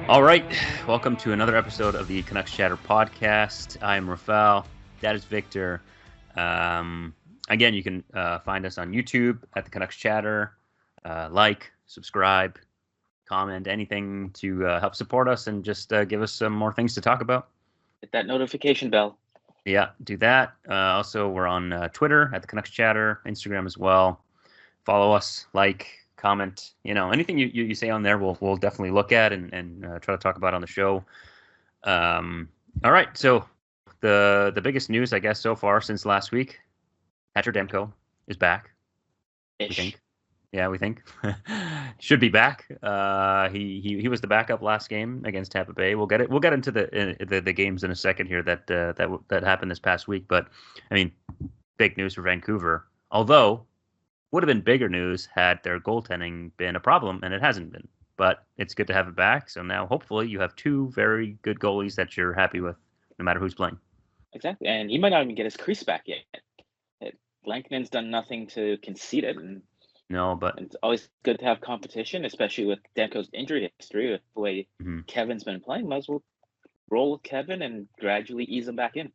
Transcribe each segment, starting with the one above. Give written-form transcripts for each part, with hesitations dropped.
All right, welcome to another episode of the Canucks Chatter podcast. I'm Rafal. That is Victor. Again, you can find us on YouTube at the Canucks Chatter. Like, subscribe, comment, anything to help support us and just give us some more things to talk about. Hit that notification bell. Yeah, do that. Also, we're on Twitter at the Canucks Chatter, Instagram as well. Follow us, like, comment, anything you say on there, we'll definitely look at and try to talk about on the show. All right, so the biggest news, I guess, so far since last week, Patrick Demko is back. We think, yeah, we think should be back. He was the backup last game against Tampa Bay. We'll get into the games in a second here that happened this past week. But I mean, big news for Vancouver. Although would have been bigger news had their goaltending been a problem, and it hasn't been. But it's good to have it back. So now, hopefully, you have two very good goalies that you're happy with, no matter who's playing. Exactly, and he might not even get his crease back yet. Lankman's done nothing to concede it, and but it's always good to have competition, especially with Demko's injury history, with the way Kevin's been playing. Might as well roll with Kevin and gradually ease him back in.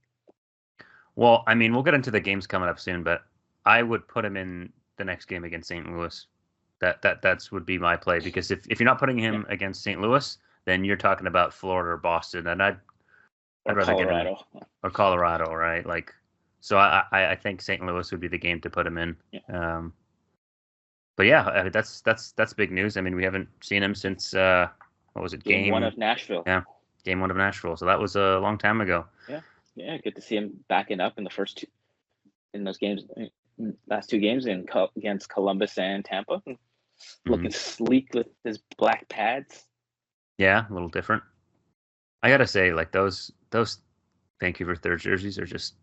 Well, I mean, we'll get into the games coming up soon, but I would put him in the next game against St. Louis. That's would be my play, because if you're not putting him against St. Louis, then you're talking about Florida or Boston, and I'd rather Colorado. Get him or Colorado, right? Like, so I think St. Louis would be the game to put him in. Yeah. But yeah, I mean, that's big news. I mean, we haven't seen him since what was it? Game 1 of Nashville. Yeah, game 1 of Nashville. So that was a long time ago. Yeah, good to see him backing up in the first two in those games. Last two games against Columbus and Tampa, looking sleek with his black pads. Yeah, a little different. I gotta say, like those Vancouver third jerseys are just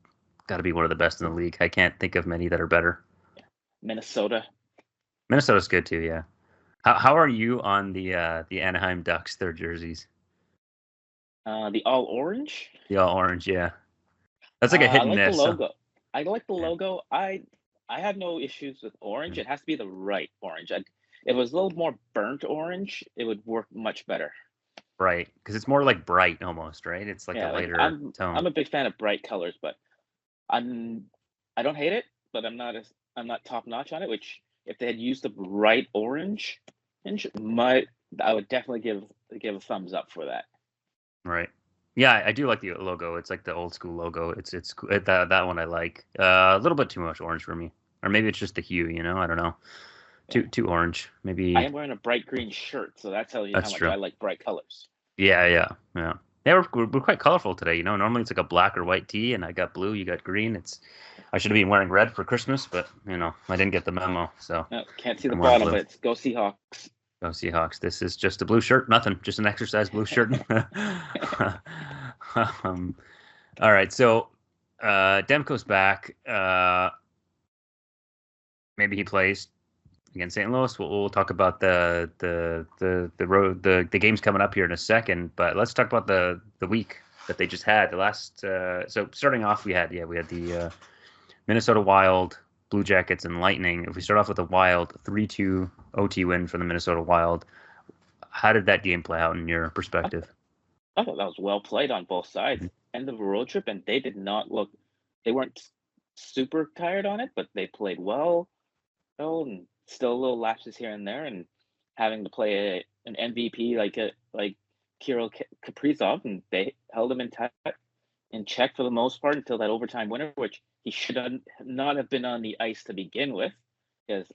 got to be one of the best in the league. I can't think of many that are better. Yeah. Minnesota's good too. Yeah. How are you on the Anaheim Ducks third jerseys? The all orange. The all orange, yeah. That's like a hit and miss. The logo. I like the logo. I have no issues with orange. It has to be the right orange. If it was a little more burnt orange, it would work much better. Right, because it's more like bright almost, right? It's like a lighter tone. I'm a big fan of bright colors, but I don't hate it, but I'm not top notch on it. Which if they had used the right orange, I would definitely give a thumbs up for that. Right. Yeah, I do like the logo. It's like the old school logo. It's that one I like. A little bit too much orange for me, or maybe it's just the hue. I don't know. Too orange, maybe. I am wearing a bright green shirt, so that tells you how much I like bright colors. Yeah. We're quite colorful today. Normally it's like a black or white tee, and I got blue, you got green. I should have been wearing red for Christmas, but I didn't get the memo. So no, can't see the bottom, but it's go Seahawks. Go Seahawks. This is just a blue shirt. Nothing. Just an exercise blue shirt. All right. So Demko's back. Maybe he plays against St. Louis. We'll talk about the games coming up here in a second. But let's talk about the week that they just had. The last. So starting off, we had the Minnesota Wild, Blue Jackets, and Lightning. If we start off with the Wild, 3-2 OT win for the Minnesota Wild. How did that game play out in your perspective? I thought that was well played on both sides. End of a road trip, and they did not look. They weren't super tired on it, but they played well. And still a little lapses here and there, and having to play an MVP like Kirill Kaprizov, and they held him in check for the most part until that overtime winner, which he should not have been on the ice to begin with, because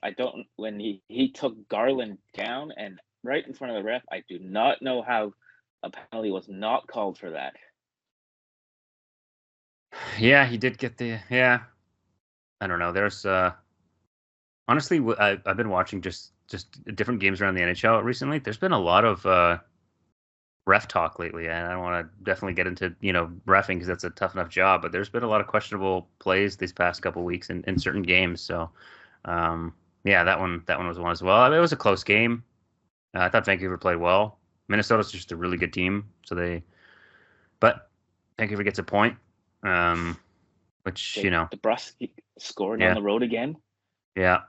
when he took Garland down and right in front of the ref, I do not know how a penalty was not called for that. Yeah, he did get I don't know. There's honestly, I've been watching just different games around the NHL recently. There's been a lot of ref talk lately, and I don't want to definitely get into reffing because that's a tough enough job. But there's been a lot of questionable plays these past couple of weeks in certain games. So that one was one as well. I mean, it was a close game. I thought Vancouver played well. Minnesota's just a really good team, but Vancouver gets a point, which DeBrusk scored on the road again. Yeah.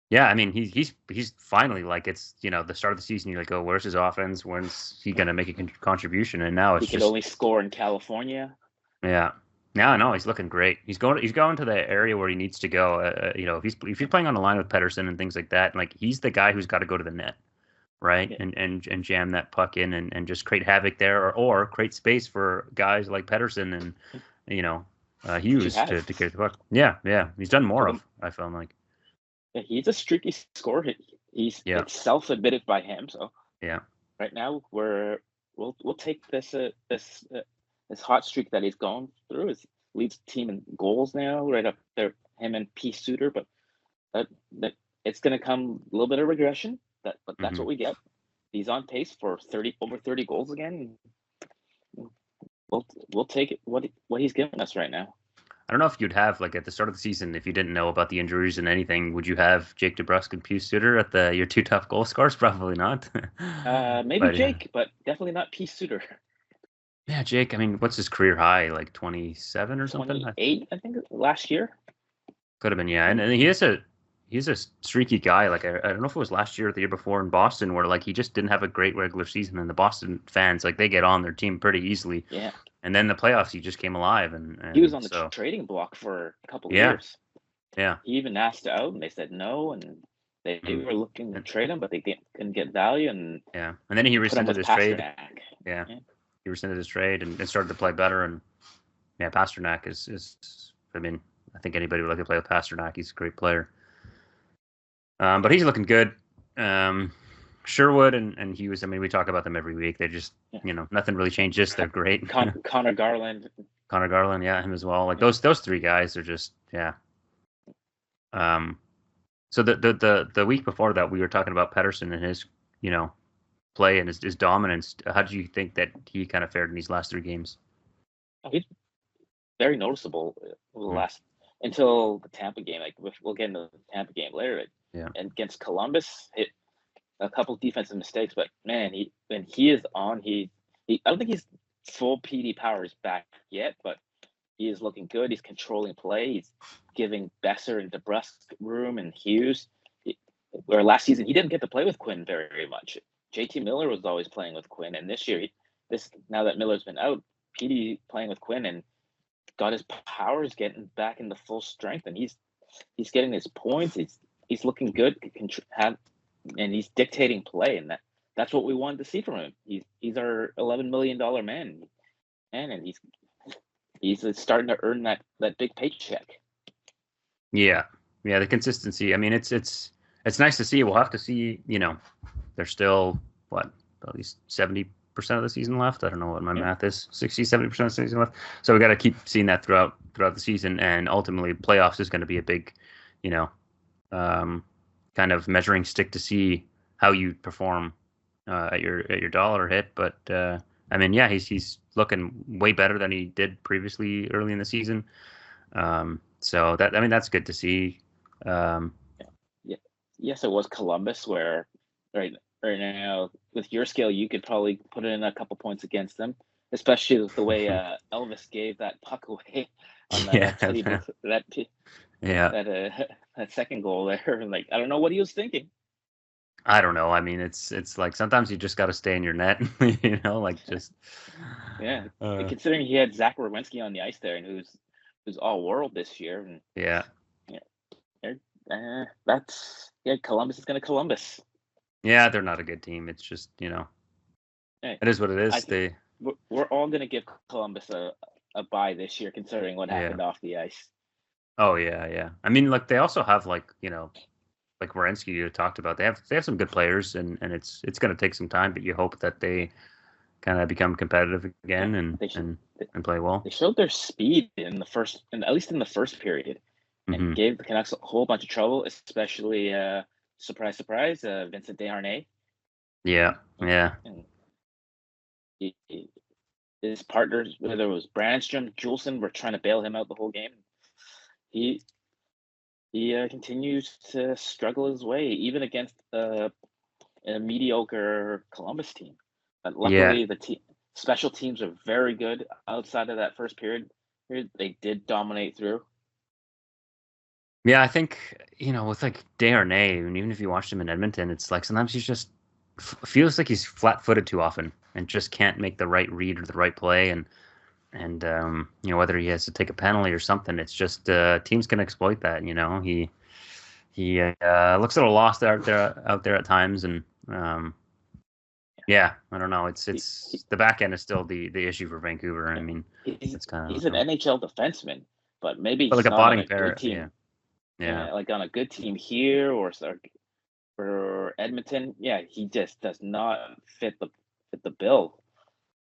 Yeah, I mean he's finally like it's the start of the season. You're like, oh, where's his offense? When's he gonna make a contribution? And now He it's could just only score in California. yeah. Now no, he's looking great. He's going to the area where he needs to go. If he's playing on the line with Pedersen and things like that, like he's the guy who's got to go to the net, right? Yeah, And jam that puck in and just create havoc there, or create space for guys like Pedersen and you know which he Hughes has. to carry the puck. Yeah, yeah, he's done more For the of. I felt like Yeah, he's a streaky scorer. He's yeah, it's self-admitted by him. So yeah. right now we'll take this hot streak that he's going through. His leads the team in goals now, right up there. Him and P. Suter, but that that it's going to come a little bit of regression. But that's Hmm. what we get. He's on pace for 30 goals again. We'll we'll take it what he's giving us right now. I don't know if you'd have like at the start of the season, if you didn't know about the injuries and anything, would you have Jake DeBrusk and Pius Suter at your two tough goal scorers? Probably not. Maybe But yeah, Jake, but definitely not P. Suter. yeah, Jake. I mean, what's his career high? Like 27 or something? 28, I think, last year. Could have been, yeah. And, And and he's a streaky guy. Like I don't know if it was last year or the year before in Boston, where like he just didn't have a great regular season, and the Boston fans like they get on their team pretty easily. yeah, And then the playoffs, he just came alive, and he was and on the so trading block for a couple of yeah, years. yeah. He even asked out, and they said no, and they Mm. were looking to And, trade him, but couldn't get value, and yeah. And then he they put him rescinded with his trade. Pasternak. Yeah, Yeah, he rescinded his trade and started to play better. And yeah, Pasternak is. I mean, I think anybody would like to play with Pasternak. He's a great player. But he's looking good. Um, Sherwood and Hughes. I mean, we talk about them every week. They're just yeah. nothing really changes. They're great. Connor Garland. Connor Garland, yeah, him as well. Like Yeah, those three guys are just yeah. Um, so the week before that, we were talking about Pedersen and his play and his dominance. How do you think that he kind of fared in these last three games? oh, he's very noticeable over the Mm, last until the Tampa game. Like we'll get into the Tampa game later. yeah, And against Columbus, hit a couple defensive mistakes, but man, when he is on, he I don't think he's full PD powers back yet, but he is looking good. He's controlling play. He's giving Besser and DeBrusk room and Hughes. Where last season he didn't get to play with Quinn very much. JT Miller was always playing with Quinn, and this year, this now that Miller's been out, PD playing with Quinn and got his powers getting back into full strength, and he's getting his points. He's looking good. And he's dictating play, and that's what we wanted to see from him. He's our $11 million man, and he's starting to earn that big paycheck. yeah, yeah. The consistency. I mean, it's nice to see. We'll have to see. There's still what at least 70% of the season left. I don't know what my Yeah, math is. 60, 70% of the season left. So we got to keep seeing that throughout the season, and ultimately playoffs is going to be a big, you know, um, kind of measuring stick to see how you perform at your dollar hit. But I mean, yeah, he's looking way better than he did previously early in the season. So that's good to see. Um, yeah. Yes, it was Columbus where right right now with your scale you could probably put in a couple points against them, especially with the way Elvis gave that puck away on yeah, that table yeah. that that second goal there. Like I don't know what he was thinking. I don't know. I mean, it's like sometimes you just got to stay in your net, like just. Yeah, Uh, considering he had Zach Werenski on the ice there, and who's all world this year, and yeah, yeah, that's Columbus is going to Columbus. yeah. They're not a good team. It's just Hey, it is what it I is. think They we're all going to give Columbus a bye this year, considering what yeah. happened off the ice. Oh yeah, yeah. I mean, like they also have like Werenski you talked about. They have some good players, and it's going to take some time, but you hope that they kind of become competitive Yeah, again and they sh- and and play well. they showed their speed in the first, and at least in the first period, and Hmm. gave the Canucks a whole bunch of trouble, especially surprise, surprise, Vincent Desharnais. Yeah, And, yeah, and his partners, whether it was Brandstrom, Juleson, were trying to bail him out the whole game. He he continues to struggle his way, even against a mediocre Columbus team. But yeah. luckily, the special teams are very good outside of that first period. They did dominate through. Yeah, I think, with like Desharnais, and even if you watched him in Edmonton, it's like sometimes he's just feels like he's flat-footed too often and just can't make the right read or the right play. And whether he has to take a penalty or something, it's just teams can exploit that. He looks a little lost out there at times, and yeah, I don't know. It's He, he, it's the back end is still the issue for Vancouver. I yeah, mean, he's it's kind he's of an NHL defenseman, but maybe but like he's a not on botting a good pair. Yeah, team. yeah. Yeah, like on a good team here or Edmonton. Yeah, he just does not fit the bill.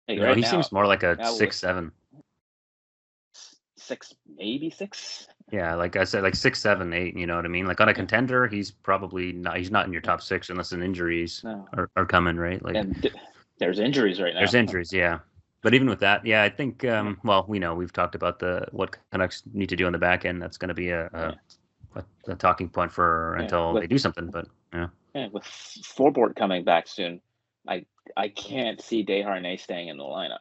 Like right He seems more like a now with 6'7". six, maybe six. Yeah, like I said, like 6'7", 8. You know what I mean? Like on a Yeah, contender, he's probably not. He's not in your yeah, top six unless an injuries no, are coming, right? Like and there's injuries right there's now. injuries, yeah. But even with that, yeah, I think. Yeah, Well, we've talked about the what Canucks need to do on the back end. That's going to be yeah, a talking point for yeah. until they do something. But yeah, With Forbort coming back soon, I I can't see Desharnais staying in the lineup.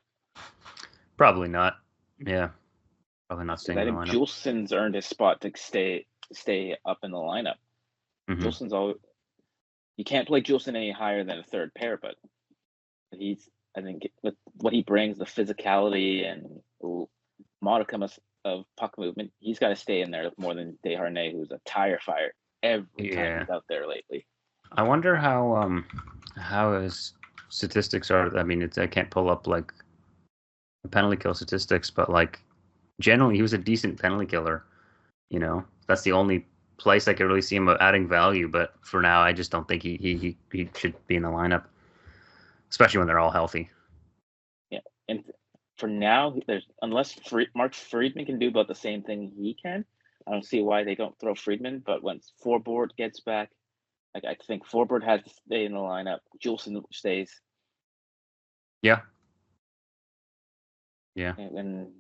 probably not. Yeah, probably not Because staying I in the think lineup. Juleson's earned his spot to stay up in the lineup. Hmm. Juleson's all you can't play Juleson any higher than a third pair, but he's I think with what he brings, the physicality and modicum of puck movement, he's got to stay in there more than Desharnais, who's a tire fire every time Yeah, he's out there lately. I wonder how his statistics are. I mean, I can't pull up like penalty kill statistics, but like generally he was a decent penalty killer. That's the only place I could really see him adding value. But for now, I just don't think he should be in the lineup, especially when they're all healthy. Yeah, and for now, there's unless Mark Friedman can do about the same thing he can. I don't see why they don't throw Friedman. But once Forbort gets back, like I think Forbort has to stay in the lineup. Juleson stays, Yeah, yeah, and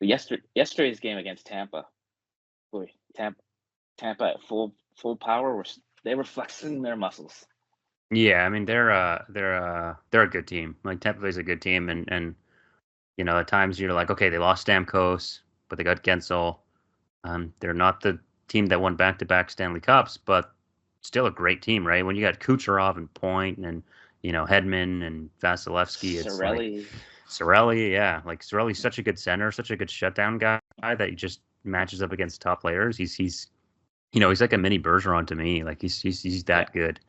yesterday's game against Tampa, boy, Tampa at full power they were flexing their muscles. yeah. I mean, they're a good team. Like Tampa Bay's a good team, and at times you're like, okay, they lost Stamkos, but they got Gensel. They're not the team that won back-to-back Stanley Cups, but still a great team, right? When you got Kucherov and Point and Hedman and Vasilevsky, it's like Sorelli, Sorelli, yeah, like Sorelli's such a good center, such a good shutdown guy that he just matches up against top players. He's like a mini Bergeron to me. Like he's yeah, that good.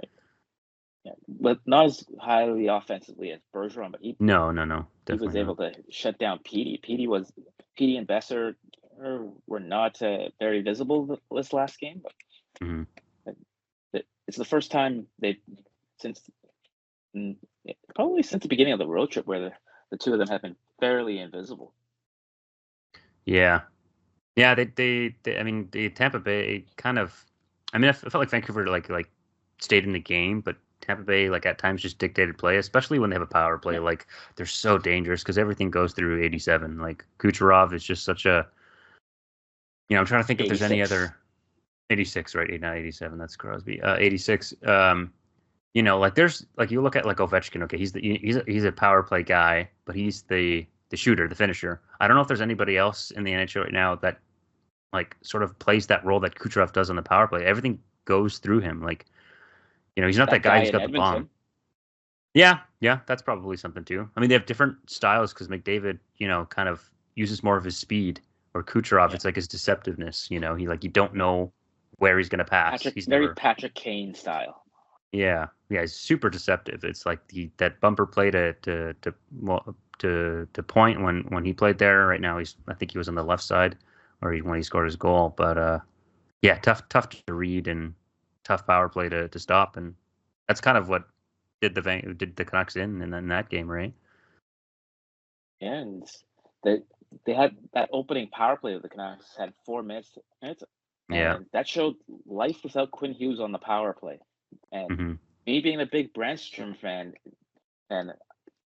yeah, but not as highly offensively as Bergeron, but No, no, no, he was definitely not. able to shut down Petey. Petey and Besser were not very visible this last game, but Hmm. it's the first time they since mm, probably since the beginning of the road trip where the two of them have been fairly invisible. Yeah, yeah. I mean, the Tampa Bay kind of. I mean, I felt like Vancouver like stayed in the game, but Tampa Bay like at times just dictated play, especially when they have a power play. Yeah, Like they're so dangerous because everything goes through 87. Like Kucherov is just such a. I'm trying to think if there's any 86. other 86, right? Not 87. That's Crosby. 86. Like there's like you look at like Ovechkin. Okay, he's a power play guy, but he's the shooter, the finisher. I don't know if there's anybody else in the NHL right now that like sort of plays that role that Kucherov does on the power play. Everything goes through him. Like he's not that That guy guy who's in got the bomb. Edmonton, Yeah, yeah, that's probably something too. I mean, they have different styles because McDavid, kind of uses more of his speed, or Kucherov, yeah, it's like his decisiveness. You don't yeah. know where he's gonna pass. He's Very never. Patrick Kane style. Yeah, yeah, he's super deceptive. It's like that bumper play to Point when he played there. Right now, I think he was on the left side, or when he scored his goal. But yeah, tough to read and tough power play to stop, and that's kind of what did the Canucks in that game, right? And they they had that opening power play of the Canucks had 4 minutes, Yeah. and that showed life without Quinn Hughes on the power play. And Hmm. me being a big Brandstrom fan, and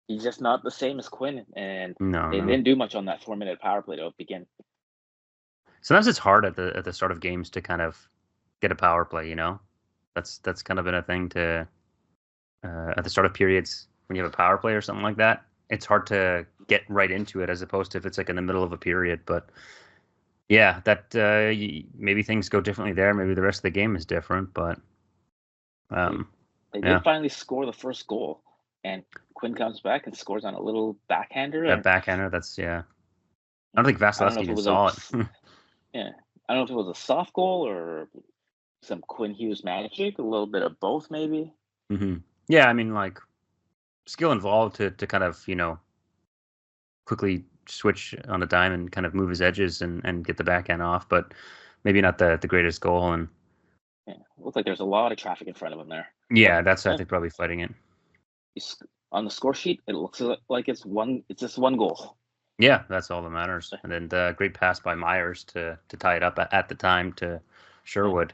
he's just not the same as Quinn, and No, they no. didn't do much on that 4 minute power play to begin. Sometimes it's hard at the start of games to kind of get a power play. That's kind of been a thing to at the start of periods when you have a power play or something like that. It's hard to get right into it as opposed to if it's like in the middle of a period. But Yeah, that maybe things go differently there. Maybe the rest of the game is different, but They yeah, did finally score the first goal, and Quinn comes back and scores on a little backhander. that And backhander. That's yeah. I don't think I don't know Vasilevsky if it even was a saw it. yeah, I don't know if it was a soft goal or some Quinn Hughes magic, a little bit of both, maybe. Yeah, I mean, like skill involved to kind of quickly switch on a dime and kind of move his edges and get the backhand off, but maybe not the greatest goal. And Yeah, looks like there's a lot of traffic in front of him there. But yeah, that's I yeah, think probably fighting it. on the score sheet, it looks like it's one. It's just one goal. Yeah, that's all that matters. And then the great pass by Myers to tie it up at the time to Yeah, Sherwood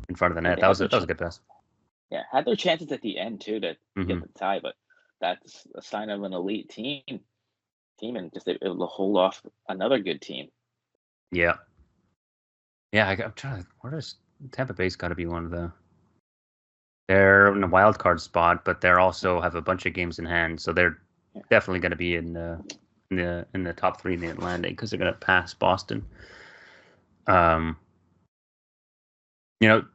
in front of the yeah, net. they That had was their that was a good pass. yeah had their chances at the end too to Hmm. get the tie, but that's a sign of an elite team, and just able to hold off another good team. Yeah, yeah. I'm trying to. Where does Tampa Bay's got to be one of the. They're in a wild card spot, but they're also have a bunch of games in hand, so they're Yeah. definitely going to be in the top three in the Atlantic because they're going to pass Boston. Um,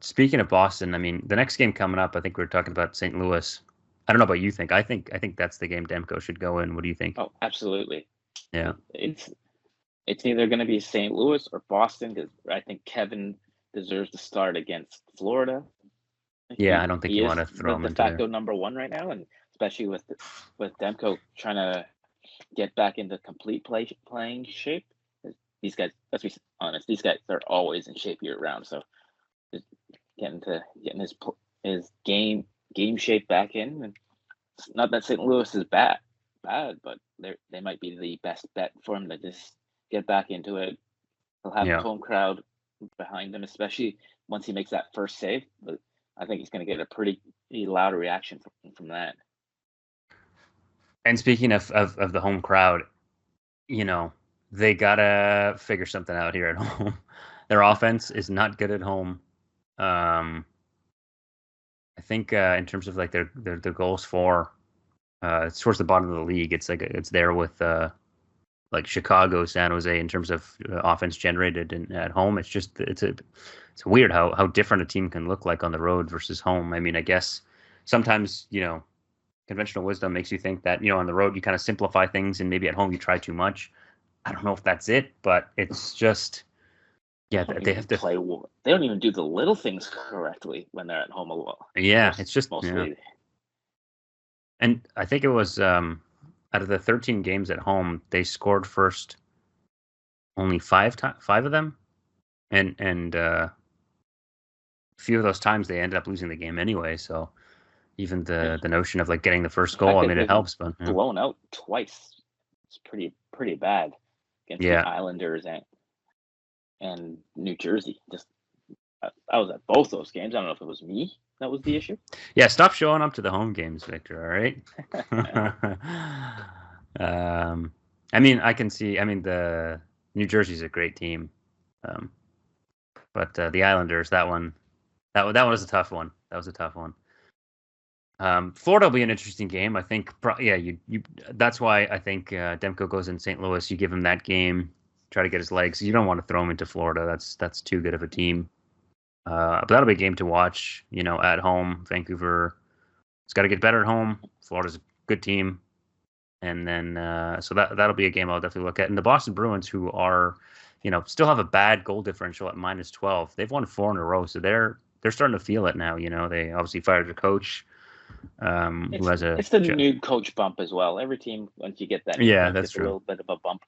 speaking of Boston, I mean, the next game coming up, I think we're talking about St. Louis. I don't know about you think. I think that's the game Demko should go in. What do you think? Oh, absolutely. Yeah. It's either going to be St. Louis or Boston because I think Kevin deserves to start against Florida. Yeah, I don't think He you want is to the throw him de into there. facto number one right now, and especially with Demko trying to get back into complete playing shape. These guys, let's be honest, these guys are always in shape year round. So just getting his game shape back in. And not that St. Louis is bad, but they might be the best bet for him to just get back into it. He'll have a Yeah. home crowd behind him, especially once he makes that first save. But I think he's going to get a pretty loud reaction from that. And speaking of the home crowd, you know, they gotta figure something out here at home. Their offense is not good at home. Um, I think in terms of like their goals for, it's towards the bottom of the league. It's like it's there with like Chicago, San Jose in terms of offense generated at home. It's just it's weird how different a team can look like on the road versus home. I mean, I guess sometimes conventional wisdom makes you think that on the road you kind of simplify things and maybe at home you try too much. I don't know if that's it, but it's just yeah, they have to. They don't even do the little things correctly when they're at home a lot. Yeah, it's just yeah. Mostly. And I think it was out of the 13 games at home, they scored first only five of them, and a few of those times they ended up losing the game anyway. So even the notion of like getting the first The fact goal, I that mean, it they've helps, but blown out twice, it's pretty bad against the yeah, Islanders and New Jersey. Just I was at both those games. I don't know if it was me that was the issue. yeah. Stop showing up to the home games, Victor. All right. I mean, I can see. I mean, the New Jersey's a great team, um, but the Islanders, that one was a tough one. That was a tough one. Florida will be an interesting game. I think. Yeah, you. That's why I think Demko goes in St. Louis. You give him that game, try to get his legs. You don't want to throw him into Florida. That's too good of a team. But that'll be a game to watch. At home, Vancouver. It's got to get better at home. Florida's a good team, and then so that'll be a game I'll definitely look at. And the Boston Bruins, who are, still have a bad goal differential at -12. They've won 4 in a row, so they're starting to feel it now. They obviously fired their coach, who has It's the new coach bump as well. Every team, once you get that new yeah, coach, that's gets a true. little bit of a bump.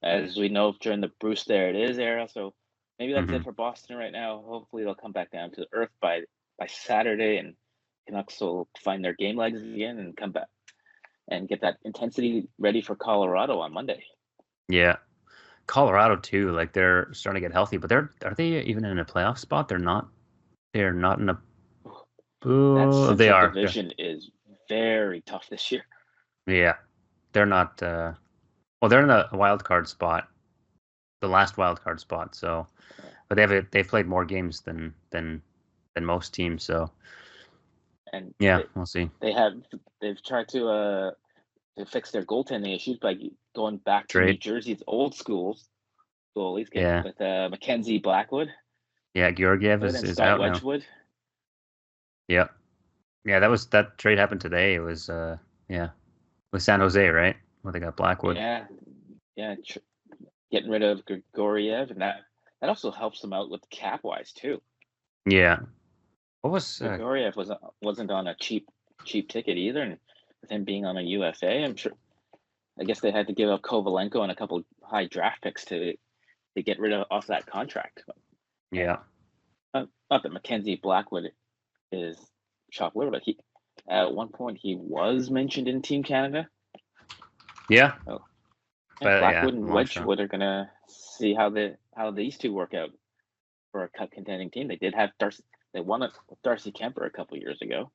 As we know during the Bruce There It Is era. So maybe that's Hmm. it for Boston right now. Hopefully they'll come back down to earth by Saturday, and Canucks will find their game legs again and come back and get that intensity ready for Colorado on Monday. Yeah, Colorado too. Like they're starting to get healthy, but are they even in a playoff spot? They're not. They're not in a. That Ooh, they Central are. Division is very tough this year. Yeah, they're not. Well, they're in a wild card spot, the last wild card spot. So, but they've played more games than most teams. So, And yeah, we'll see. they've tried to fix their goaltending issues by going back to New Trade. Jersey's old schools goalies Yeah. with Mackenzie Blackwood Yeah, Georgiev and is Scott out now. Wedgwood. Yeah. Yeah, that trade happened today. It was yeah, with San Jose, right? Where they got Blackwood. Yeah, yeah, getting rid of Grigoriev, and that also helps them out with cap wise too. Yeah. What was Grigoriev wasn't on a cheap ticket either, and with him being on a UFA, I'm sure. I guess they had to give up Kovalenko and a couple high draft picks to get rid of off that contract. And yeah. not that Mackenzie Blackwood is chopped liver, but he at one point he was mentioned in Team Canada. Yeah. Oh, and But yeah, Blackwood and Marshall. Wedgwood are gonna see how these two work out for a cup contending team. They did have Darcy. They won it with Darcy Kemper a couple years ago.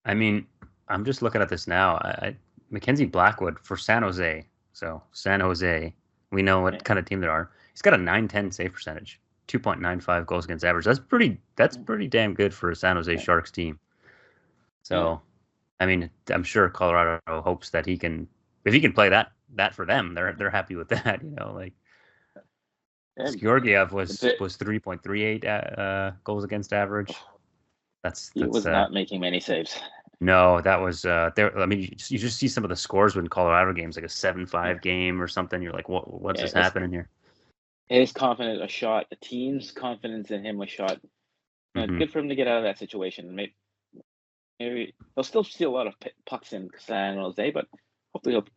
I mean, I'm just looking at this now. Mackenzie Blackwood for San Jose. So San Jose, we know what kind of team they are. He's got a 910 save percentage, 2.95 goals against average. That's pretty damn good for a San Jose Sharks team. So, I mean, I'm sure Colorado hopes that he can, if he can play that for them, they're happy with that. Like Georgiev was 3.38 goals against average. He was not making many saves. No, that was there. I mean, you just see some of the scores when Colorado games, like a 7-5 game or something. You're like, what's this happening here? His confidence a shot. The team's confidence in him was shot. Good for him to get out of that situation. Maybe he'll still see a lot of pucks in San Jose, but hopefully he'll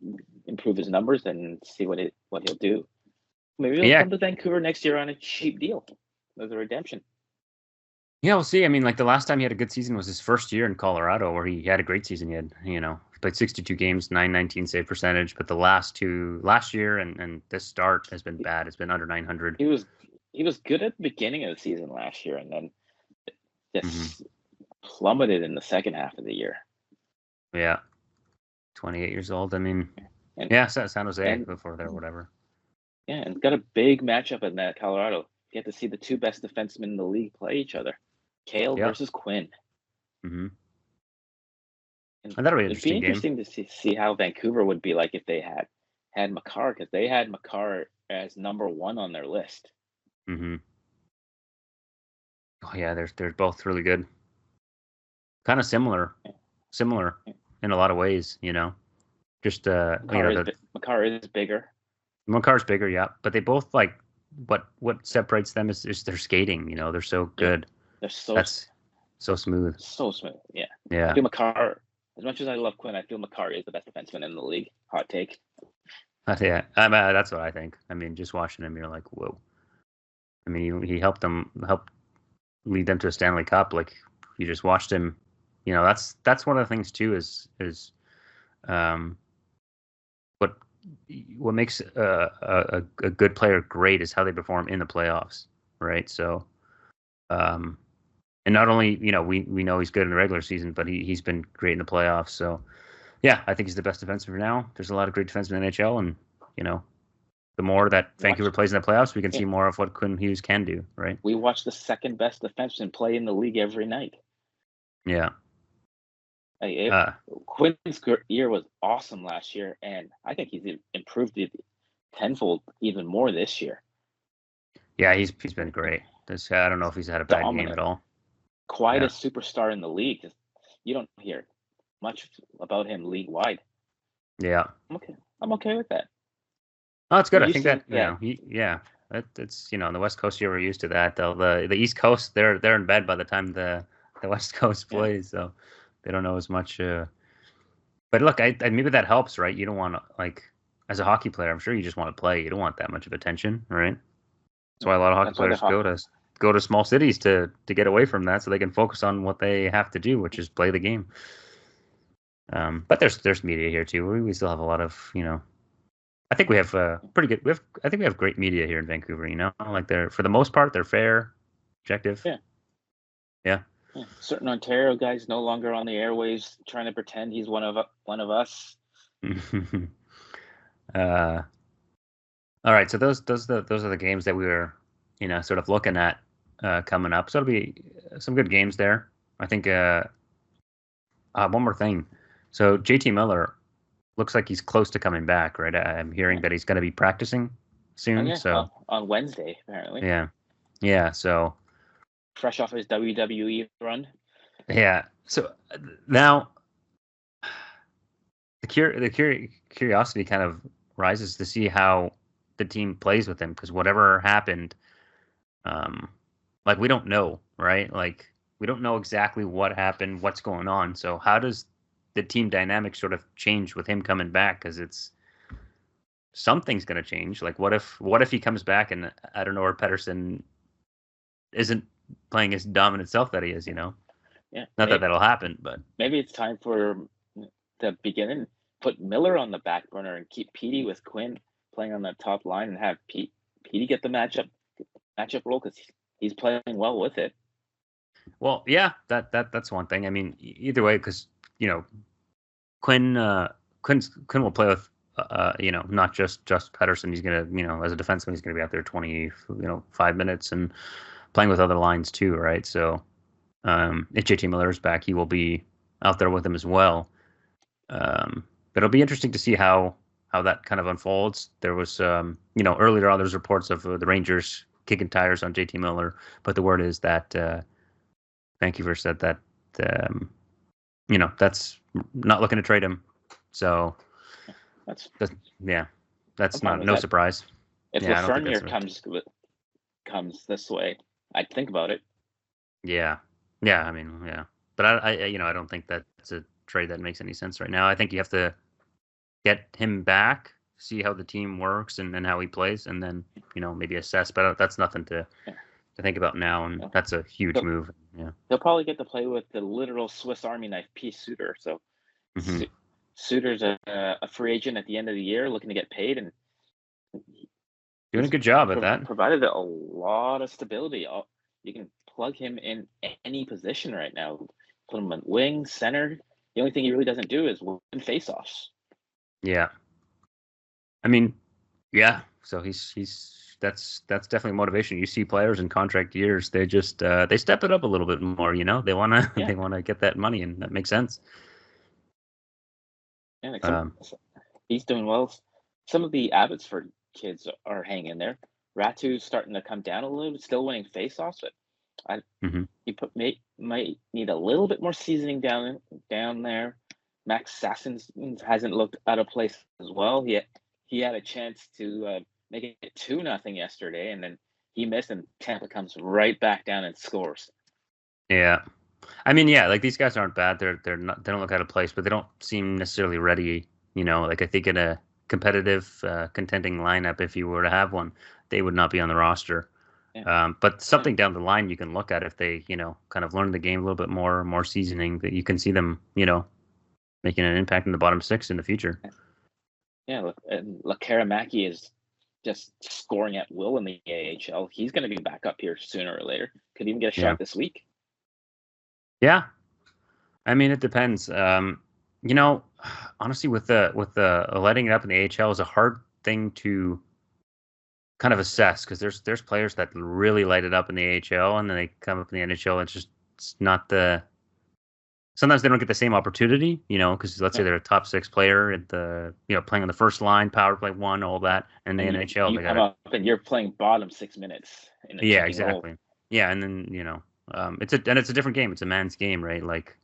improve his numbers and see what he'll do. Maybe he'll come to Vancouver next year on a cheap deal as a redemption. Yeah, we'll see. I mean, like the last time he had a good season was his first year in Colorado, where he had a great season. He had, he played 62 games, 919 save percentage. But the last year and this start has been bad. It's been under 900. He was good at the beginning of the season last year, and then just plummeted in the second half of the year. Yeah, 28 years old. I mean, San Jose before there, whatever. Yeah, and got a big matchup in that Colorado. You get to see the two best defensemen in the league play each other. Kale versus Quinn. Mm-hmm. And that'll be an interesting to see how Vancouver would be like if they had Makar, because they had Makar as number 1 on their list. Mm-hmm. Oh yeah, they're both really good. Kind of similar in a lot of ways, Just Makar is bigger. Makar's bigger, yeah, but they both like what separates them is their skating. They're so good. They're so smooth. So smooth, yeah. Yeah. I feel Makar, as much as I love Quinn, I feel Makar is the best defenseman in the league. Hot take. Yeah, that's what I think. I mean, just watching him, you're like, whoa. I mean, he helped lead them to a Stanley Cup. Like, you just watched him. That's one of the things too. Is what makes a good player great is how they perform in the playoffs, right? So, and not only we know he's good in the regular season, but he's been great in the playoffs. So, yeah, I think he's the best defenseman for now. There's a lot of great defensemen in the NHL, and the more that Vancouver plays in the playoffs, we can see more of what Quinn Hughes can do, right? We watch the second best defenseman play in the league every night. Yeah. Quinn's year was awesome last year, and I think he's improved it tenfold even more this year. Yeah, he's been great. I don't know if he's had a bad game at all. Quietest superstar in the league. You don't hear much about him league wide. Yeah. I'm okay with that. Oh, it's good. I think that it's on the West Coast here we're used to that. The East Coast they're in bed by the time the West Coast plays, so they don't know as much. But look, I maybe that helps, right? You don't want to, like, as a hockey player, I'm sure you just want to play. You don't want that much of attention, right? That's why a lot of hockey players go to small cities to get away from that, so they can focus on what they have to do, which is play the game. But there's media here too. We still have a lot of I think we have pretty good. I think we have great media here in Vancouver. Like they're for the most part they're fair, objective. Yeah. Certain Ontario guys no longer on the airwaves trying to pretend he's one of us. All right, so those are the games that we were sort of looking at coming up. So it'll be some good games there. I think one more thing. So JT Miller looks like he's close to coming back, right? I'm hearing that he's going to be practicing soon. yeah, So on Wednesday apparently. yeah. So Fresh off his WWE run. yeah. So now curiosity kind of rises to see how the team plays with him, because whatever happened, um, like we don't know, right? Like we don't know exactly what happened, what's going on. So how does the team dynamic sort of change with him coming back? Because it's something's going to change. Like what if he comes back and I don't know, or Pedersen isn't playing his dominant self that he is, Yeah, Not that that'll happen, but maybe it's time for the beginning. Put Miller on the back burner and keep Petey with Quinn playing on the top line, and have Petey get the matchup role because he's playing well with it. well, yeah, that's one thing. I mean, either way, because Quinn Quinn will play with not just Pedersen. He's gonna as a defenseman, he's gonna be out there 5 minutes and playing with other lines too, right? So if JT Miller is back, he will be out there with him as well. But it'll be interesting to see how that kind of unfolds. There was earlier on there's reports of the Rangers kicking tires on JT Miller, but the word is that Vancouver said that that's not looking to trade him. So that's no surprise. If Lafreniere comes this way, I'd think about it. Yeah. I mean, yeah, but I don't think that's a trade that makes any sense right now. I think you have to get him back, see how the team works and how he plays, and then maybe assess. But that's nothing to think about now, and that's a huge move. Yeah, they'll probably get to play with the literal Swiss Army knife piece Suter. So Suter's a free agent at the end of the year, looking to get paid, and doing a good job at that. Provided a lot of stability. You can plug him in any position right now. Put him on wing, center. The only thing he really doesn't do is win faceoffs. Yeah. I mean, yeah. So that's definitely motivation. You see players in contract years, they just they step it up a little bit more. They wanna get that money, and that makes sense. Yeah, he's doing well. Some of the Abbotsford kids are hanging in there. Ratu's starting to come down a little bit, still winning faceoffs, but he might need a little bit more seasoning down there. Max Sassons hasn't looked out of place as well. He had a chance to make it 2-0 yesterday, and then he missed, and Tampa comes right back down and scores. Yeah, I mean, yeah, like these guys aren't bad. They don't look out of place, but they don't seem necessarily ready. Like I think in a competitive, contending lineup, if you were to have one, they would not be on the roster. Yeah. But something down the line you can look at if they, kind of learn the game a little bit more seasoning, that you can see them, making an impact in the bottom six in the future. Yeah, and Lakaramaki is just scoring at will in the AHL. He's going to be back up here sooner or later. Could even get a shot this week. Yeah, I mean, it depends. Honestly, with the letting it up in the AHL is a hard thing to kind of assess, because there's players that really light it up in the AHL, and then they come up in the NHL. It's not the. Sometimes they don't get the same opportunity, because let's say they're a top six player at the, playing on the first line, power play one, all that, and the NHL. You come up and you're playing bottom 6 minutes. Exactly. Role. Yeah, and then it's a different game. It's a man's game, right? Like,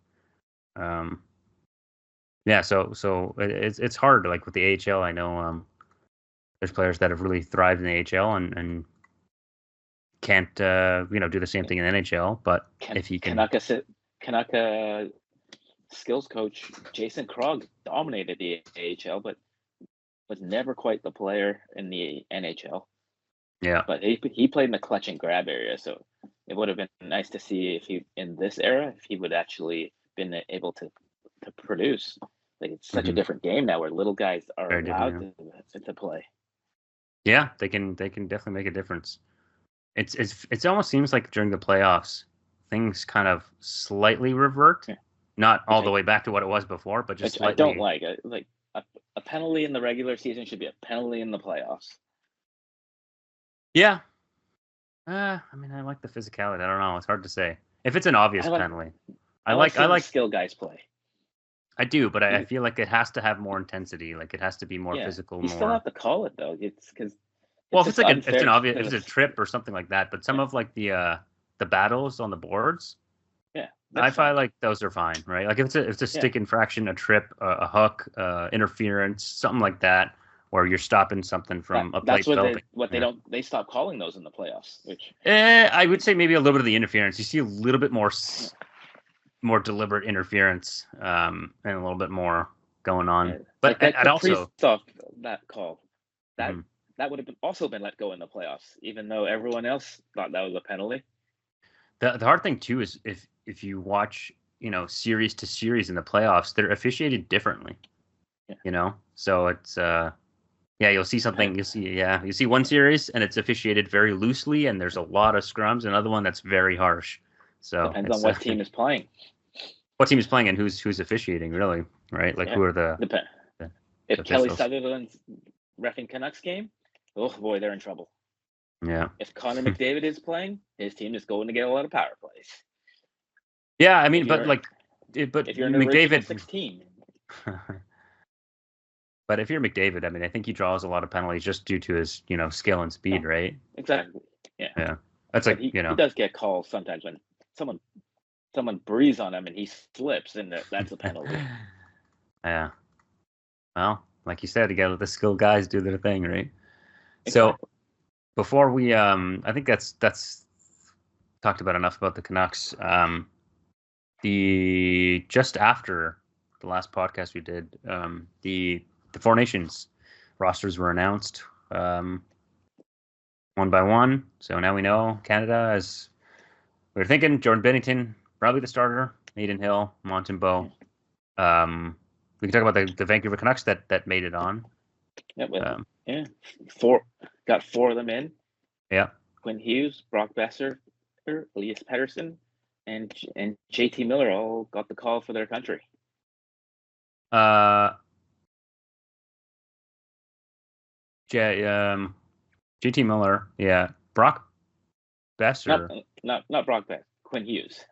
yeah. So it's hard. Like with the AHL, I know there's players that have really thrived in the AHL and can't do the same thing in the NHL. But if you can, Canuck skills coach Jason Krog dominated the AHL, but was never quite the player in the NHL. Yeah, but he played in the clutch and grab area, so it would have been nice to see if he, in this era, if he would actually been able to produce. Like, it's such a different game now, where little guys are allowed to play. Yeah, they can definitely make a difference. It almost seems like during the playoffs, things kind of slightly revert, not all the way back to what it was before, but just slightly. I don't like it. Like a penalty in the regular season should be a penalty in the playoffs. Yeah. I mean, I like the physicality. I don't know. It's hard to say. If it's an obvious penalty. I like skill guys play. I do, but I feel like it has to have more intensity. Like, it has to be more physical. You still have to call it, though. It's because Well, if just it's like it's an unfair obvious, if because it's a it's trip or something like that, but some yeah, of like the battles on the boards, yeah, I that's fine. find like those are fine, right? Like if it's a Yeah, stick infraction, a trip, a hook, interference, something like that, where you're stopping something from a play that's developing. what Yeah. they stop calling those in the playoffs, which I would say maybe a little bit of the interference. You see a little bit more more deliberate interference, and a little bit more going on. But like that I'd also, Kaprizov that call that mhm. that would have also been let go in the playoffs, even though everyone else thought that was a penalty. The hard thing too is if you watch, series to series in the playoffs, they're officiated differently. Yeah, So it's yeah, you'll see something. You see one series and it's officiated very loosely, and there's a lot of scrums. Another one that's very harsh. So depends on it's what team is playing. what team is playing and who's officiating, really, right? Like Yeah, who are depend. the If Kelly officials? Sutherland's reffing Canucks game, oh boy, they're in trouble. Yeah, If Connor McDavid is playing, his team is going to get a lot of power plays. yeah. I If mean, but you're like, but if you're an original McDavid. 16, But if you're McDavid, I mean, I think he draws a lot of penalties just due to his, skill and speed, no, right? exactly. Yeah, Yeah, that's but like, he does get calls sometimes when someone breathes on him and he slips, and that's a penalty. yeah. Well, like you said, you gotta let the skilled guys do their thing, right? So Exactly. before we, I think that's talked about enough about the Canucks. The just after the last podcast we did, the Four Nations rosters were announced, one by one. So now we know Canada, as we were thinking, Jordan Bennington probably the starter, Nathan Hill, Montembeault. Yeah, We can talk about the Vancouver Canucks that made it on. yeah, but Um, yeah, four got four of them in. yeah. Quinn Hughes, Brock Besser, Elias Pettersson, and JT Miller all got the call for their country. Uh, J, JT Miller, yeah. Brock Not Besser, not Brock Besser, Quinn Hughes.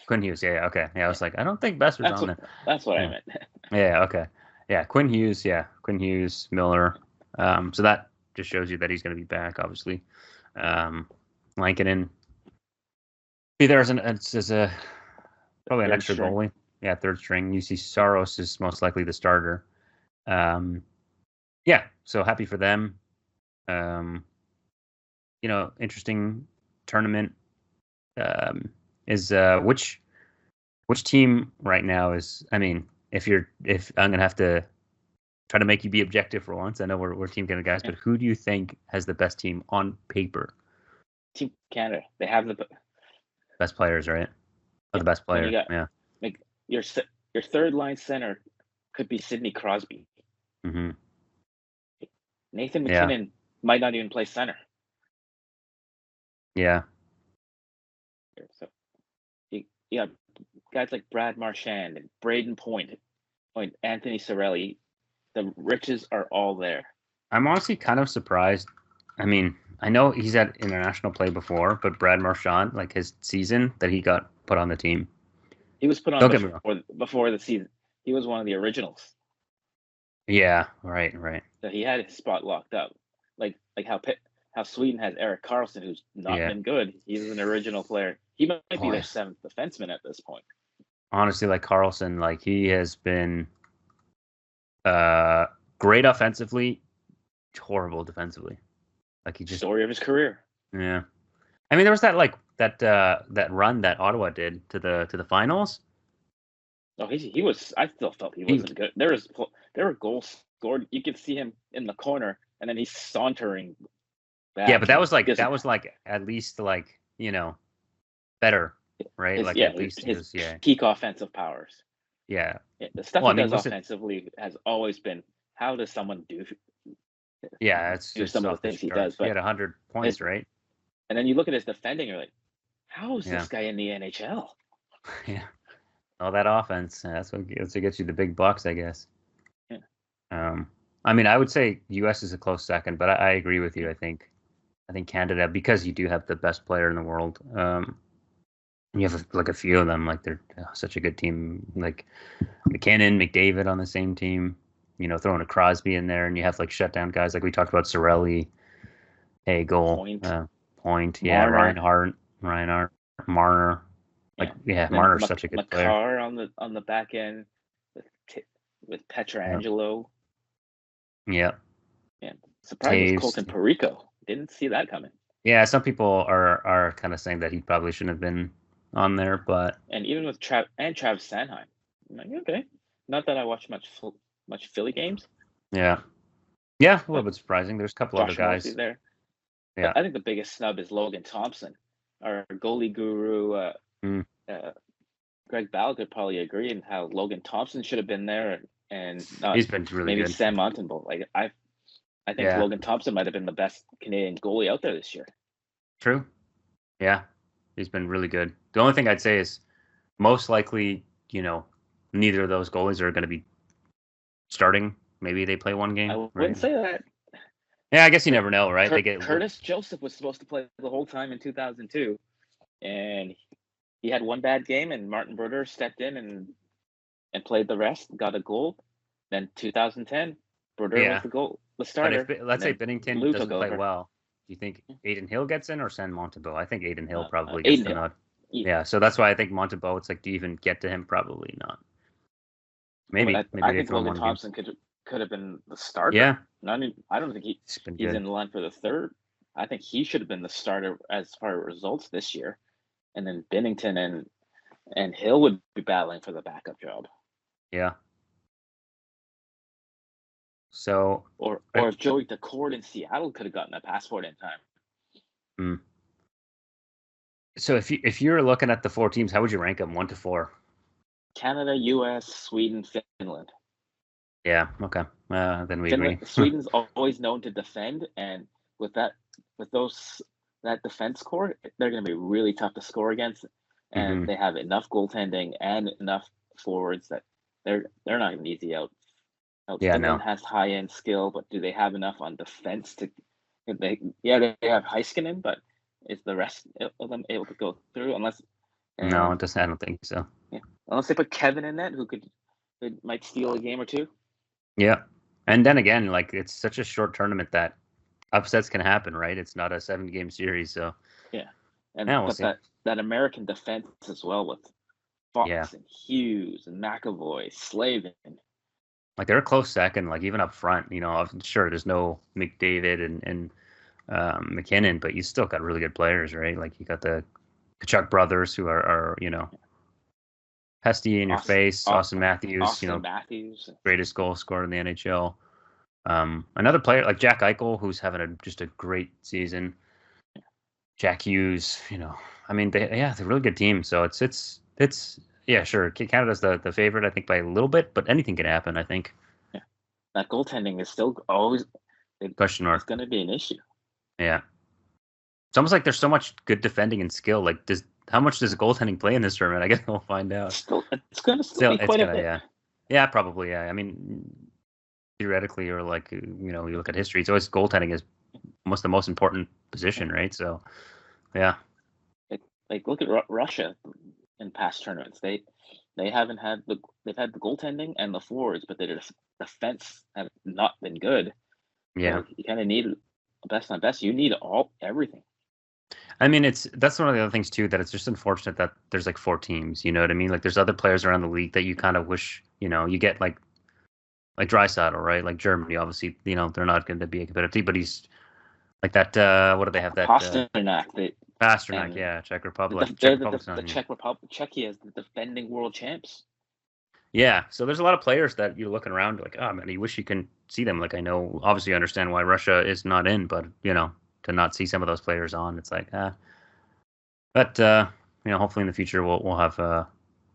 Quinn Hughes, yeah, okay. Yeah, I Yeah, was like, I don't think Besser's that's on what there. I Yeah, meant. yeah, okay. Yeah, Quinn Hughes, Miller. So that just shows you that he's going to be back, obviously. Lankinen. See, it's a probably an Third extra string. goalie. Yeah, third string. You see Saros is most likely the starter. Um, yeah, so happy for them. Um, interesting tournament. Is which team right now is? I mean, if I'm gonna have to try to make you be objective for once, I know we're team kind of guys, Yeah. but who do you think has the best team on paper? Team Canada. They have the Best players, right? Or yeah. the best When you player? got Yeah. like your third line center could be Sidney Crosby. Hmm. Nathan Yeah. McKinnon might not even play center. Yeah. So you got guys like Brad Marchand and Braden Point, Anthony Cirelli. The riches are all there. I'm honestly kind of surprised. I mean, I know he's had international play before, but Brad Marchand, like his season that he got put on the team. He was put on Don't get me wrong. before the season. He was one of the originals. Yeah, right. So he had his spot locked up. Like how Sweden has Eric Carlson, who's not Yeah. been good. He's an original player. He might be Boy, their seventh defenseman at this point. honestly, like Carlson, like he has been uh great offensively, horrible defensively. Like he just Story of his career. yeah. I mean, there was that run that Ottawa did to the finals. No, he was. I still felt he He wasn't good. There were goals scored. You could see him in the corner, and then he's sauntering yeah, back. but And that was like at least like better, right? Like at least he his was yeah peak offensive powers. yeah. Yeah, the stuff Well, he I mean, does listen, offensively has always been how does someone yeah, it's do just some of the off the things he does. charts. He But had 100 his points, right? and then you look at his defending, you're like, how is Yeah, this guy in the NHL? yeah. All that offense. That's what gets you the big bucks, I guess. Yeah, Um, I mean, I would say U.S. is a close second, but I agree with you. I think Canada, because you do have the best player in the world. You have like a few of them, like they're such a good team, like McKinnon, McDavid on the same team. Throwing a Crosby in there, and you have like shutdown guys like we talked about, Cirelli. Hagel, Point, Point, yeah, Marner, Reinhardt, Marner. Like, yeah. yeah, And then Marner's such a good player. Makar on the back end with with Yeah. Petrangelo. Yeah. Yeah, surprised with Taves. Colton Perico. Didn't see that coming. Yeah, some people are kind of saying that he probably shouldn't have been on there, but And even with Travis Sanheim, I'm like, okay. Not that I watch much Philly games, yeah. Yeah, a little but bit surprising. There's a couple other Josh Morrissey guys. there. But Yeah. I think the biggest snub is Logan Thompson, our goalie guru. Mm. Uh, Greg Ball could probably agree in how Logan Thompson should have been there, and not He's been really maybe good. Sam Montembeault. Like I think Yeah. Logan Thompson might have been the best Canadian goalie out there this year. True. Yeah. He's been really good. The only thing I'd say is most likely, neither of those goalies are going to be starting. Maybe they play one game, I right? wouldn't say that. Yeah, I guess you never know, right? They get Curtis Joseph was supposed to play the whole time in 2002, and he had one bad game, and Martin Brodeur stepped in and played the rest, got a goal. Then 2010, Brodeur was yeah. the But if starter, and let's say then Bennington Lou took doesn't play over. well, do you think Aiden Hill gets in or send Montembeault? I think Aiden Hill probably gets Aiden the Hill. nod. Yeah. Yeah, so that's why I think Montembeault. It's like, do you even get to him? Probably not. Maybe I they think throw him Logan one game. Thompson could have been the starter. Yeah, Not even, I don't think it's been he's good. in line for the third. I think he should have been the starter as far as results this year, and then Bennington and Hill would be battling for the backup job. Yeah. So, Or I, if Joey Decord in Seattle could have gotten a passport in time. hmm. So if you're looking at the four teams, how would you rank them 1 to 4? Canada, U.S., Sweden, Finland. Yeah. Okay. Then we agree. Sweden's always known to defend, and with that defense core, they're going to be really tough to score against, and hmm they have enough goaltending and enough forwards that they're not an easy out. Yeah. Finland No. has high end skill, but do they have enough on defense to? They have Heiskanen, but is the rest of them able to go through? No. And It doesn't. I don't think so. yeah, unless they put Kevin in net, who might steal a game or two. Yeah. And then again, like it's such a short tournament that upsets can happen, right? It's not a 7-game series, so Yeah, yeah, we'll but see. that American defense as well with Yeah. Fox and Hughes and McAvoy, Slavin. Like they're a close second, like even up front, sure there's no McDavid and McKinnon, but you still got really good players, right? Like you got the Kachuk brothers who are pesty in your face. Austin Matthews, Austin Matthews. greatest goal scorer in the NHL. Another player like Jack Eichel, who's having just a great season. Jack Hughes, I mean, they're a really good team. So it's yeah, sure. Canada's the favorite, I think, by a little bit, but anything can happen. I think. Yeah, that goaltending is still always Question mark. It's going to be an issue. Yeah, it's almost like there's so much good defending and skill. Like, how much does goaltending play in this tournament? I guess we'll find out. It's going to still be quite a bit. Yeah, probably. Yeah, I mean, theoretically, or like you look at history, it's always goaltending is almost the most important position, right? So, yeah. Like look at Russia in past tournaments. They haven't had they've had the goaltending and the forwards, but their defense have not been good. Yeah. So you kind of need best on best. You need everything. I mean, that's one of the other things too, that it's just unfortunate that there's like 4 teams. You know what I mean? Like there's other players around the league that you kind of wish you get like Draisaitl, right? Like Germany, obviously, they're not going to be a competitive team, but he's like that. What do they have? That Pasternak. Pasternak, yeah, Czech Republic. The Czech Republic. Czechia is the defending world champs. Yeah, so there's a lot of players that you're looking around like, oh man, you wish you can see them. Like I know, obviously, you understand why Russia is not in, but to not see some of those players on, it's like But hopefully in the future we'll have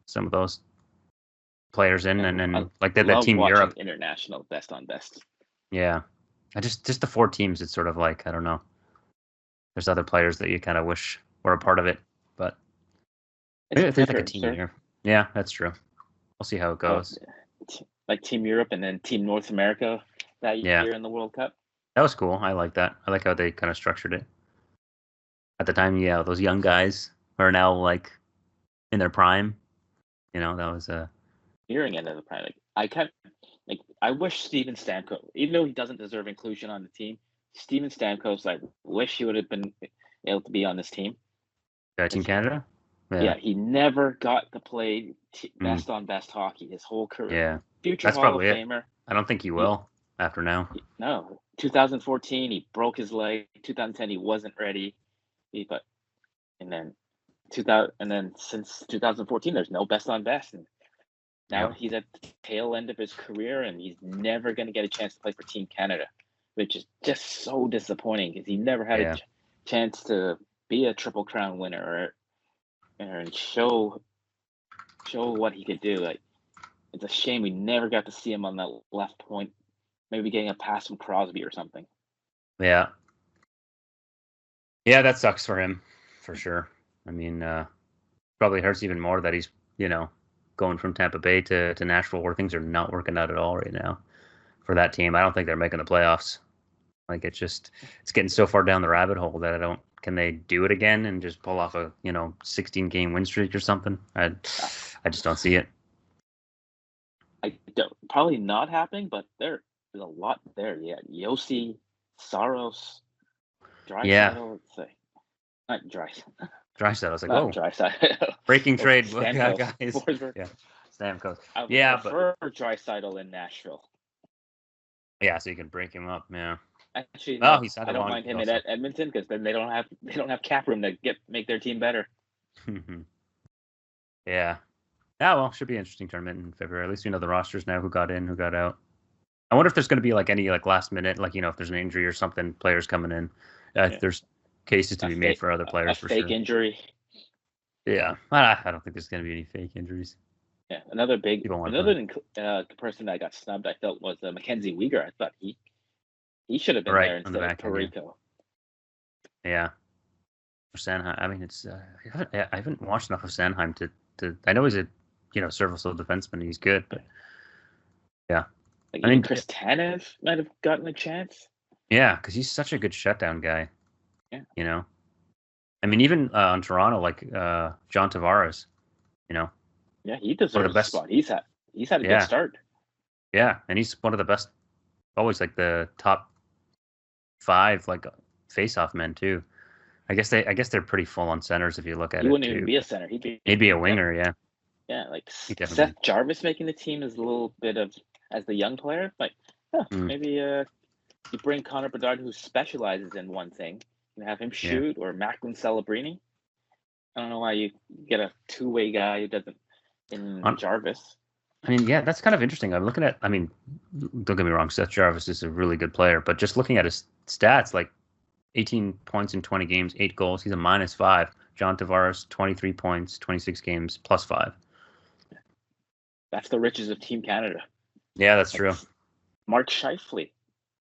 some of those players in, and then like that Team Europe international best on best. Yeah, I just the 4 teams. It's sort of like I don't know. There's other players that you kind of wish were a part of it, but there's like a team here. Yeah, that's true. We'll see how it goes. Like Team Europe and then Team North America that year in the World Cup. That was cool. I like that. I like how they kind of structured it. At the time, yeah, those young guys are now like in their prime. That was nearing end of the prime. I wish Steven Stamkos, even though he doesn't deserve inclusion on the team, Steven Stamkos, I wish he would have been able to be on this team. Team Canada? Yeah, he never got to play best on best hockey his whole career. Yeah. Future That's Hall probably of it. Famer. I don't think he will after now. No. 2014, he broke his leg. 2010, he wasn't ready. And then since 2014, there's no best on best. And now he's at the tail end of his career, and he's never going to get a chance to play for Team Canada, which is just so disappointing because he never had a chance to be a Triple Crown winner and show what he could do. Like, it's a shame we never got to see him on that left point, maybe getting a pass from Crosby or something. Yeah. Yeah, that sucks for him, for sure. I mean, probably hurts even more that he's, going from Tampa Bay to Nashville, where things are not working out at all right now for that team. I don't think they're making the playoffs. Like, it's getting so far down the rabbit hole that can they do it again and just pull off a, 16-game win streak or something? I just don't see it. Probably not happening, but there's a lot there. Yeah, Yossi, Saros, Draisaitl. Not Draisaitl. Draisaitl. I was like, whoa. Draisaitl. Breaking trade, Stamkos. guys. Yeah, Stamkos. I would prefer Draisaitl in Nashville. Yeah, so you can break him up. Yeah. Actually, no, I don't mind him in Edmonton because then they don't have cap room to make their team better. Yeah. Yeah, well, should be an interesting tournament in February. At least we know the rosters now, who got in, who got out. I wonder if there's going to be any last minute, if there's an injury or something, players coming in. If there's cases to be made for other players for fake injury. Yeah, I don't think there's going to be any fake injuries. Yeah, another person that got snubbed, I felt, was Mackenzie Weegar. I thought he should have been there instead of Perico. Yeah. For Sanheim, I mean, it's I haven't watched enough of Sanheim to I know he's a serviceable defenseman. He's good, but yeah. I mean, Chris Tanev might have gotten a chance. Yeah, because he's such a good shutdown guy. Yeah. I mean, even on Toronto, John Tavares. Yeah, he deserves a spot. He's had a good start. Yeah, and he's one of the best. Always the top 5 face-off men too. I guess they're pretty full on centers if you look at it. He wouldn't even be a center. He'd be a winger, yeah. Yeah, Seth Jarvis making the team is a little bit of as the young player. Maybe you bring Connor Bedard, who specializes in one thing, and have him shoot, or Macklin Celebrini. I don't know why you get a two-way guy who doesn't in Jarvis. I mean, yeah, that's kind of interesting. I'm looking at. I mean, don't get me wrong, Seth Jarvis is a really good player, but just looking at his stats, 18 points in 20 games, 8 goals. He's a -5. John Tavares, 23 points, 26 games, +5. That's the riches of Team Canada. Yeah, that's true. Mark Scheifele,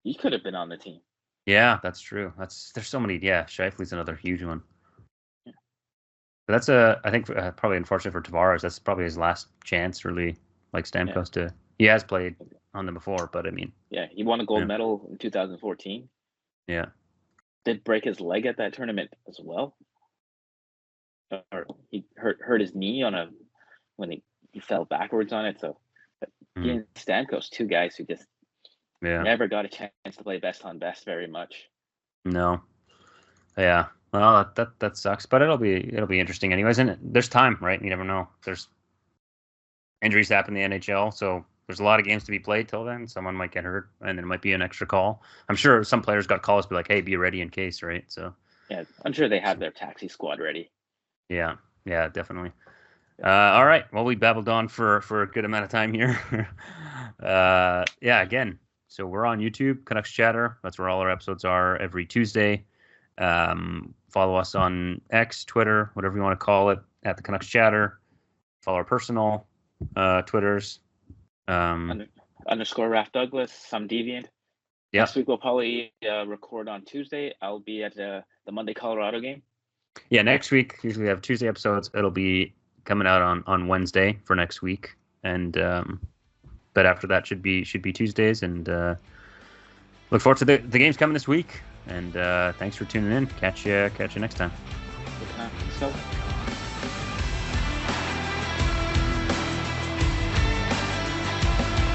he could have been on the team. Yeah, that's true. There's so many. Yeah, Scheifele's another huge one. Yeah. But that's I think probably unfortunate for Tavares. That's probably his last chance, really. Stamkos to. He has played on them before, but I mean. Yeah, he won a gold medal in 2014. Yeah. Did break his leg at that tournament as well. Or he hurt his knee when he fell backwards on it. So he and Stamkos, 2 guys who just never got a chance to play best on best very much. No. Yeah. Well, that sucks, but it'll be interesting anyways. And there's time, right? You never know. There's injuries happen in the NHL, so there's a lot of games to be played till then. Someone might get hurt, and there might be an extra call. I'm sure some players got calls to be like, "Hey, be ready in case," right? So yeah, I'm sure they have their taxi squad ready. Yeah, definitely. All right. Well, we babbled on for a good amount of time here. Again, so we're on YouTube, Canucks Chatter. That's where all our episodes are every Tuesday. Follow us on X, Twitter, whatever you want to call it, at the Canucks Chatter. Follow our personal Twitters. _ Raf Douglas, some deviant. Yeah. Next week we'll probably record on Tuesday. I'll be at the Monday Colorado game. Yeah, next week usually we have Tuesday episodes. It'll be coming out on Wednesday for next week, and but after that should be Tuesdays. And look forward to the games coming this week. And thanks for tuning in. Catch you next time. So.